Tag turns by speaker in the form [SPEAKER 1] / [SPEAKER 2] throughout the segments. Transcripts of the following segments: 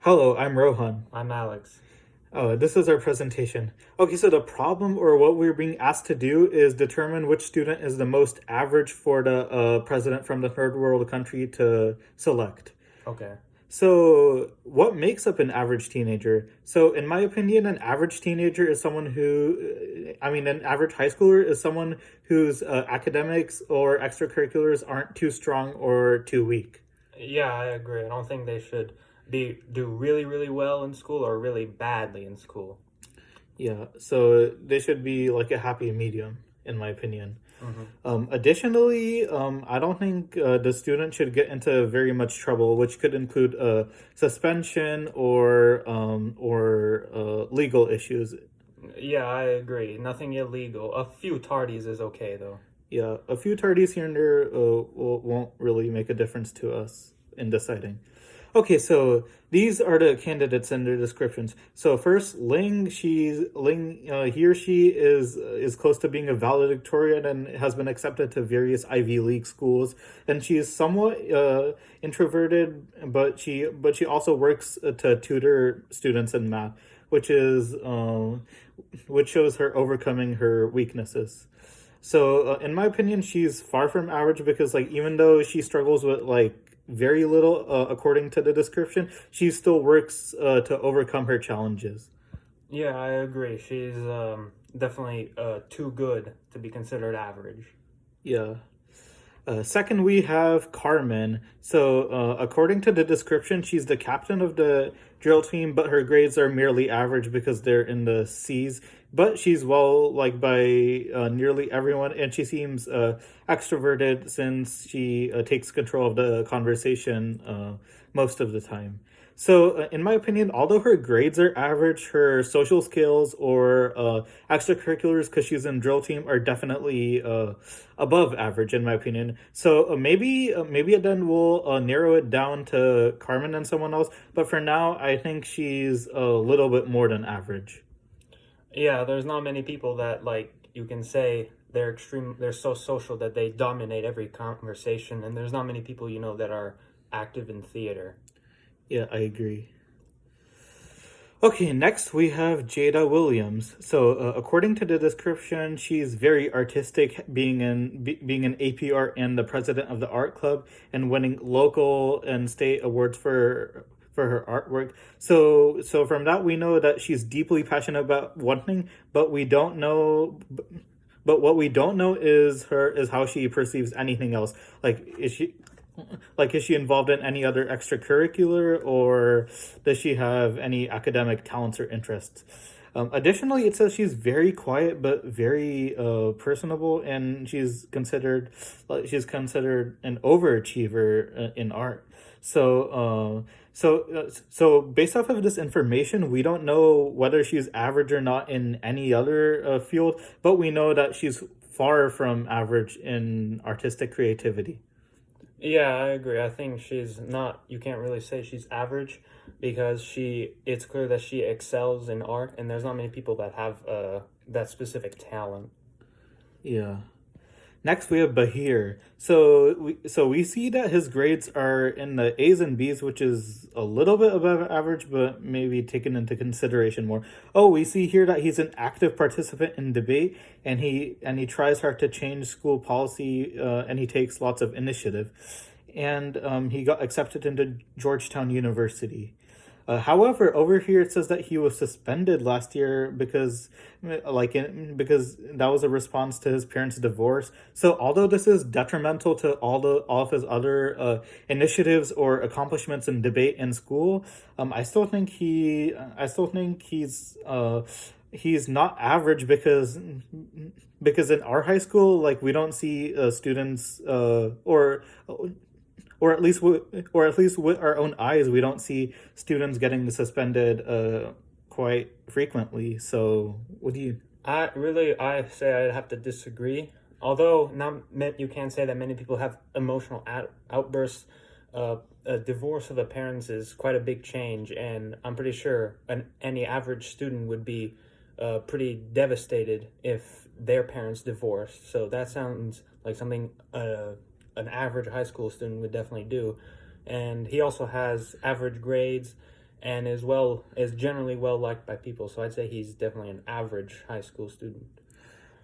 [SPEAKER 1] Hello, I'm Rohan.
[SPEAKER 2] I'm Alex.
[SPEAKER 1] This is our presentation. Okay, so the problem or what we're being asked to do is determine which student is the most average for the president from the third world country to select.
[SPEAKER 2] Okay.
[SPEAKER 1] So, what makes up an average teenager? So, in my opinion, an average teenager is someone an average high schooler is someone whose academics or extracurriculars aren't too strong or too weak.
[SPEAKER 2] Yeah, I agree. I don't think they should do really, really well in school or really badly in school.
[SPEAKER 1] Yeah, so they should be like a happy medium, in my opinion.
[SPEAKER 2] Hmm.
[SPEAKER 1] Additionally, I don't think the student should get into very much trouble, which could include suspension or legal issues.
[SPEAKER 2] Yeah, I agree. Nothing illegal. A few tardies is okay though.
[SPEAKER 1] Yeah, a few tardies here and there won't really make a difference to us in deciding. Okay, so these are the candidates and their descriptions. So first, Ling. He or she is close to being a valedictorian and has been accepted to various Ivy League schools. And she is somewhat introverted, but she also works to tutor students in math, which is which shows her overcoming her weaknesses. So, in my opinion, she's far from average because, like, even though she struggles with like very little, according to the description, she still works to overcome her challenges.
[SPEAKER 2] Yeah, I agree. She's definitely too good to be considered average.
[SPEAKER 1] Yeah. Second, we have Carmen. So, according to the description, she's the captain of the drill team, but her grades are merely average because they're in the C's. But she's well liked by nearly everyone, and she seems extroverted since she takes control of the conversation most of the time. So, in my opinion, although her grades are average, her social skills or extracurriculars, because she's in drill team, are definitely above average, in my opinion. So maybe then we'll narrow it down to Carmen and someone else. But for now, I think she's a little bit more than average.
[SPEAKER 2] Yeah, there's not many people that like you can say they're so social that they dominate every conversation, and there's not many people that are active in theater.
[SPEAKER 1] Yeah, I agree. Okay, next we have Jada Williams. So, according to the description, she's very artistic, being an APR and the president of the art club, and winning local and state awards for her artwork. So from that we know that she's deeply passionate about one thing, but we don't know. But what we don't know is how she perceives anything else. Is she involved in any other extracurricular, or does she have any academic talents or interests? Additionally, it says she's very quiet but very personable, and she's considered an overachiever in art. So based off of this information, we don't know whether she's average or not in any other field, but we know that she's far from average in artistic creativity.
[SPEAKER 2] Yeah, I agree. I think she's not, you can't really say she's average because it's clear that she excels in art, and there's not many people that have that specific talent.
[SPEAKER 1] Yeah. Next, we have Bahir. So we see that his grades are in the A's and B's, which is a little bit above average, but maybe taken into consideration more. Oh, we see here that he's an active participant in debate, and he tries hard to change school policy, and he takes lots of initiative, and he got accepted into Georgetown University. However, over here it says that he was suspended last year because that was a response to his parents' divorce. So, although this is detrimental to all of his other initiatives or accomplishments in debate and school, I still think he's not average because in our high school, like, we don't see students or at least with our own eyes, we don't see students getting suspended quite frequently. So, what do you?
[SPEAKER 2] I say I'd have to disagree. Although you can't say that many people have emotional outbursts. A divorce of the parents is quite a big change, and I'm pretty sure any average student would be pretty devastated if their parents divorced. So that sounds like something an average high school student would definitely do. And he also has average grades, and is generally well liked by people. So I'd say he's definitely an average high school student.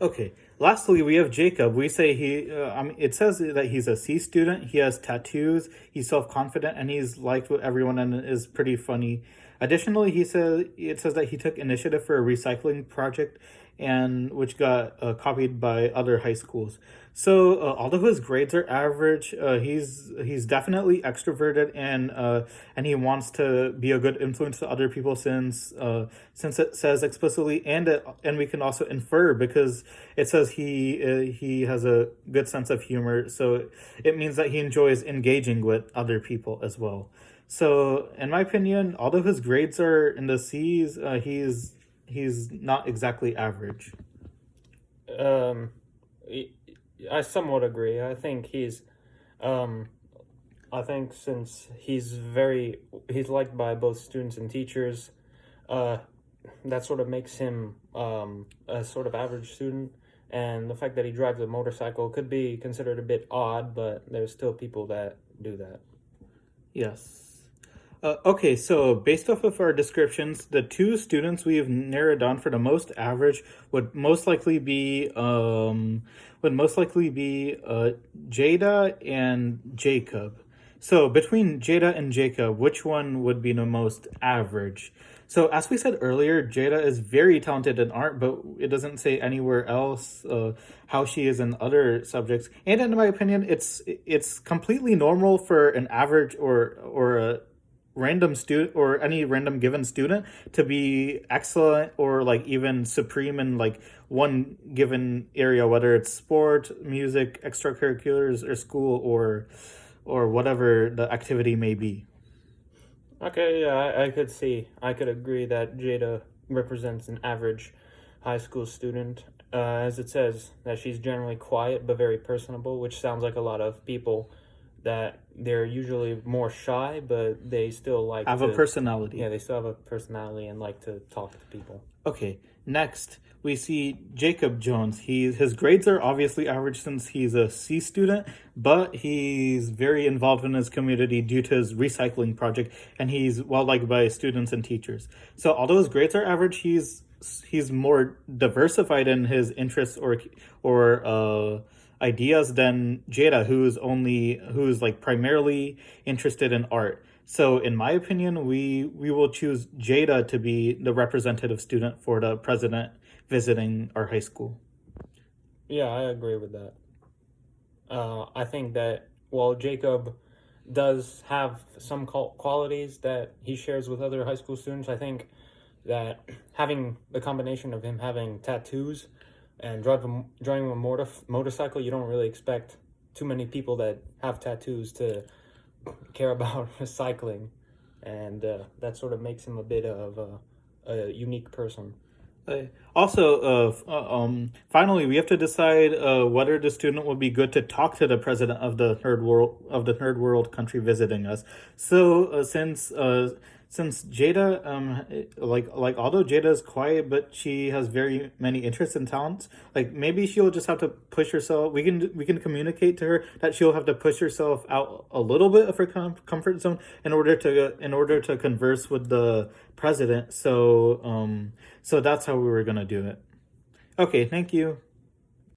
[SPEAKER 1] Okay. Lastly, we have Jacob. We say it says that he's a C student. He has tattoos. He's self confident, and he's liked with everyone, and is pretty funny. Additionally, it says that he took initiative for a recycling project, and which got copied by other high schools. So although his grades are average, he's definitely extroverted, and he wants to be a good influence to other people, since it says explicitly, and we can also infer because it says he has a good sense of humor, so it means that he enjoys engaging with other people as well. So in my opinion, although his grades are in the C's, he's not exactly average.
[SPEAKER 2] Um, I somewhat agree. Um, I think since he's liked by both students and teachers, uh, that sort of makes him a sort of average student. And the fact that he drives a motorcycle could be considered a bit odd, but there's still people that do that.
[SPEAKER 1] Yes. Okay, so based off of our descriptions, the two students we've narrowed down for the most average would most likely be Jada and Jacob. So between Jada and Jacob, which one would be the most average? So as we said earlier, Jada is very talented in art, but it doesn't say anywhere else how she is in other subjects. And in my opinion, it's completely normal for an average or a random student or any random given student to be excellent or like even supreme in like one given area, whether it's sport, music, extracurriculars, or school, or whatever the activity may be.
[SPEAKER 2] Okay, yeah, I could agree that Jada represents an average high school student. As it says, that she's generally quiet but very personable, which sounds like a lot of people that they're usually more shy, but they still like
[SPEAKER 1] Have a
[SPEAKER 2] to,
[SPEAKER 1] personality.
[SPEAKER 2] yeah, they still have a personality and like to talk to people.
[SPEAKER 1] Okay, next we see Jacob Jones. His grades are obviously average since he's a C student, but he's very involved in his community due to his recycling project, and he's well liked by students and teachers. So although his grades are average, he's more diversified in his interests or ideas than Jada, who's like primarily interested in art. So, in my opinion, we will choose Jada to be the representative student for the president visiting our high school.
[SPEAKER 2] Yeah, I agree with that. I think that while Jacob does have some qualities that he shares with other high school students, I think that having the combination of him having tattoos and driving a motorcycle, you don't really expect too many people that have tattoos to care about recycling, and that sort of makes him a bit of a unique person.
[SPEAKER 1] Finally, we have to decide whether the student would be good to talk to the president of the third world country visiting us. So, since Jada, although Jada is quiet, but she has very many interests and talents. Like maybe she'll just have to push herself. We can communicate to her that she'll have to push herself out a little bit of her comfort zone in order to converse with the president. So that's how we were gonna do it. Okay, thank you.